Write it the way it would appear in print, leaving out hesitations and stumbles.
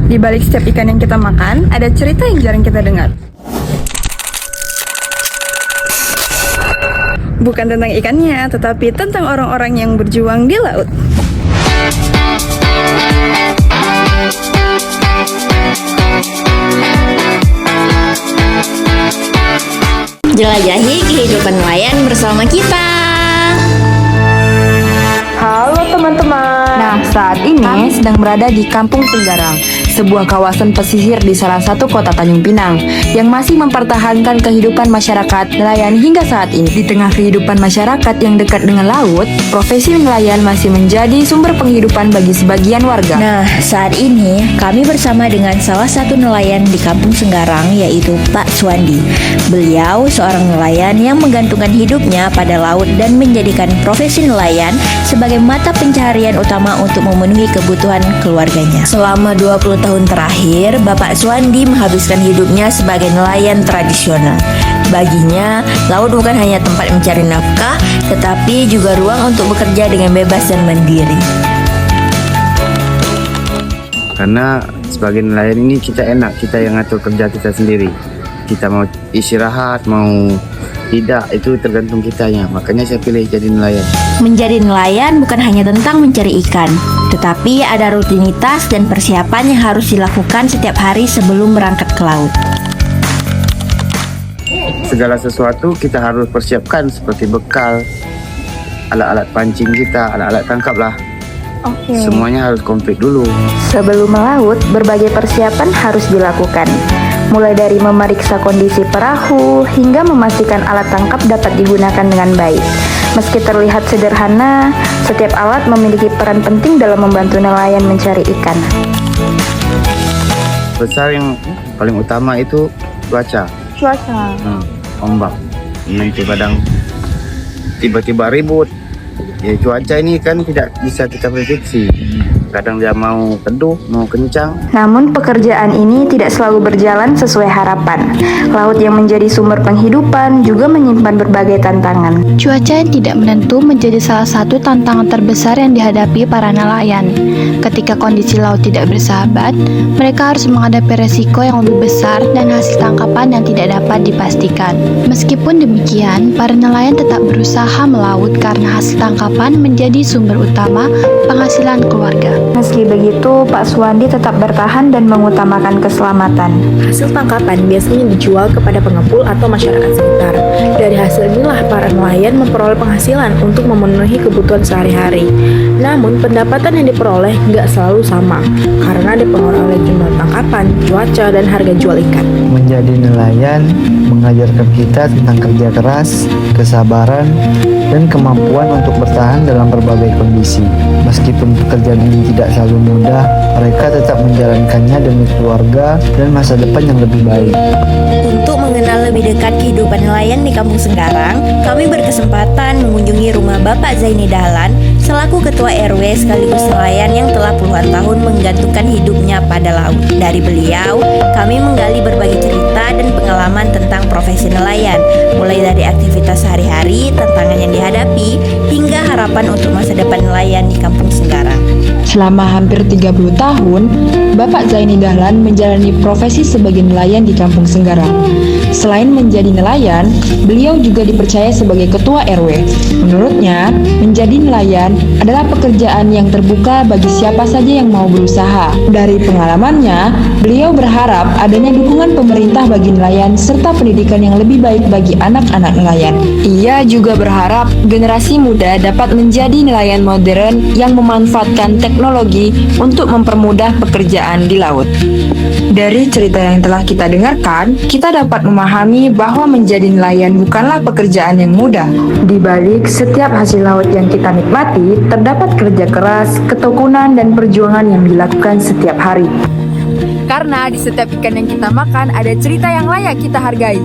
Di balik setiap ikan yang kita makan, ada cerita yang jarang kita dengar. Bukan tentang ikannya, tetapi tentang orang-orang yang berjuang di laut. Jelajahi kehidupan nelayan bersama kita. Halo teman-teman. Nah, saat ini kami sedang berada di Kampung Senggarang, sebuah kawasan pesisir di salah satu kota Tanjung Pinang yang masih mempertahankan kehidupan masyarakat nelayan hingga saat ini. Di tengah kehidupan masyarakat yang dekat dengan laut, profesi nelayan masih menjadi sumber penghidupan bagi sebagian warga. Nah, saat ini kami bersama dengan salah satu nelayan di Kampung Senggarang, yaitu Pak Suwandi. Beliau seorang nelayan yang menggantungkan hidupnya pada laut dan menjadikan profesi nelayan sebagai mata pencaharian utama untuk memenuhi kebutuhan keluarganya. Selama 20 tahun terakhir, Bapak Suwandi menghabiskan hidupnya sebagai nelayan tradisional. Baginya, laut bukan hanya tempat mencari nafkah, tetapi juga ruang untuk bekerja dengan bebas dan mandiri. Karena sebagai nelayan ini kita enak, kita yang ngatur kerja kita sendiri. Kita mau istirahat, mau tidak, itu tergantung kitanya. Makanya saya pilih jadi nelayan. Menjadi nelayan bukan hanya tentang mencari ikan, tetapi ada rutinitas dan persiapan yang harus dilakukan setiap hari sebelum berangkat ke laut. Segala sesuatu kita harus persiapkan seperti bekal, alat-alat pancing kita, alat-alat tangkap lah. Semuanya harus komplit dulu. Sebelum melaut, berbagai persiapan harus dilakukan. Mulai dari memeriksa kondisi perahu hingga memastikan alat tangkap dapat digunakan dengan baik. Meski terlihat sederhana, setiap alat memiliki peran penting dalam membantu nelayan mencari ikan. Besar yang paling utama itu cuaca. Ombak. Nanti kadang tiba-tiba ribut. Ya, cuaca ini kan tidak bisa kita prediksi. Kadang dia mau teduh, mau kencang. Namun pekerjaan ini tidak selalu berjalan sesuai harapan. Laut yang menjadi sumber penghidupan juga menyimpan berbagai tantangan. Cuaca yang tidak menentu menjadi salah satu tantangan terbesar yang dihadapi para nelayan. Ketika kondisi laut tidak bersahabat, mereka harus menghadapi resiko yang lebih besar dan hasil tangkapan yang tidak dapat dipastikan. Meskipun demikian, para nelayan tetap berusaha melaut karena hasil tangkapan menjadi sumber utama penghasilan keluarga. Meski begitu, Pak Suwandi tetap bertahan dan mengutamakan keselamatan. Hasil tangkapan biasanya dijual kepada pengepul atau masyarakat sekitar. Dari hasil inilah para nelayan memperoleh penghasilan untuk memenuhi kebutuhan sehari-hari. Namun, pendapatan yang diperoleh nggak selalu sama, karena dipengaruhi oleh jumlah tangkapan, cuaca, dan harga jual ikan. Menjadi nelayan mengajarkan kita tentang kerja keras, kesabaran, dan kemampuan untuk bertahan dalam berbagai kondisi. Meskipun pekerjaan ini tidak selalu mudah, mereka tetap menjalankannya demi keluarga dan masa depan yang lebih baik. Untuk mengenal lebih dekat kehidupan nelayan di Kampung Senggarang, kami berkesempatan mengunjungi rumah Bapak Zaini Dahlan selaku Ketua RW sekaligus nelayan yang telah puluhan tahun menggantungkan hidupnya pada laut. Dari beliau, kami menggali berbagai cerita dan pengalaman tentang profesi nelayan, mulai dari aktivitas sehari-hari, tantangan yang dihadapi, hingga harapan untuk masa depan nelayan di Kampung Senggarang. Selama hampir 30 tahun, Bapak Zaini Dahlan menjalani profesi sebagai nelayan di Kampung Senggarang. Selain menjadi nelayan, beliau juga dipercaya sebagai ketua RW. Menurutnya, menjadi nelayan adalah pekerjaan yang terbuka bagi siapa saja yang mau berusaha. Dari pengalamannya, beliau berharap adanya dukungan pemerintah bagi nelayan serta pendidikan yang lebih baik bagi anak-anak nelayan. Ia juga berharap generasi muda dapat menjadi nelayan modern yang memanfaatkan teknologi untuk mempermudah pekerjaan di laut. Dari cerita yang telah kita dengarkan, kita dapat memahami bahwa menjadi nelayan bukanlah pekerjaan yang mudah. Di balik setiap hasil laut yang kita nikmati, terdapat kerja keras, ketekunan, dan perjuangan yang dilakukan setiap hari. Karena di setiap ikan yang kita makan ada cerita yang layak kita hargai.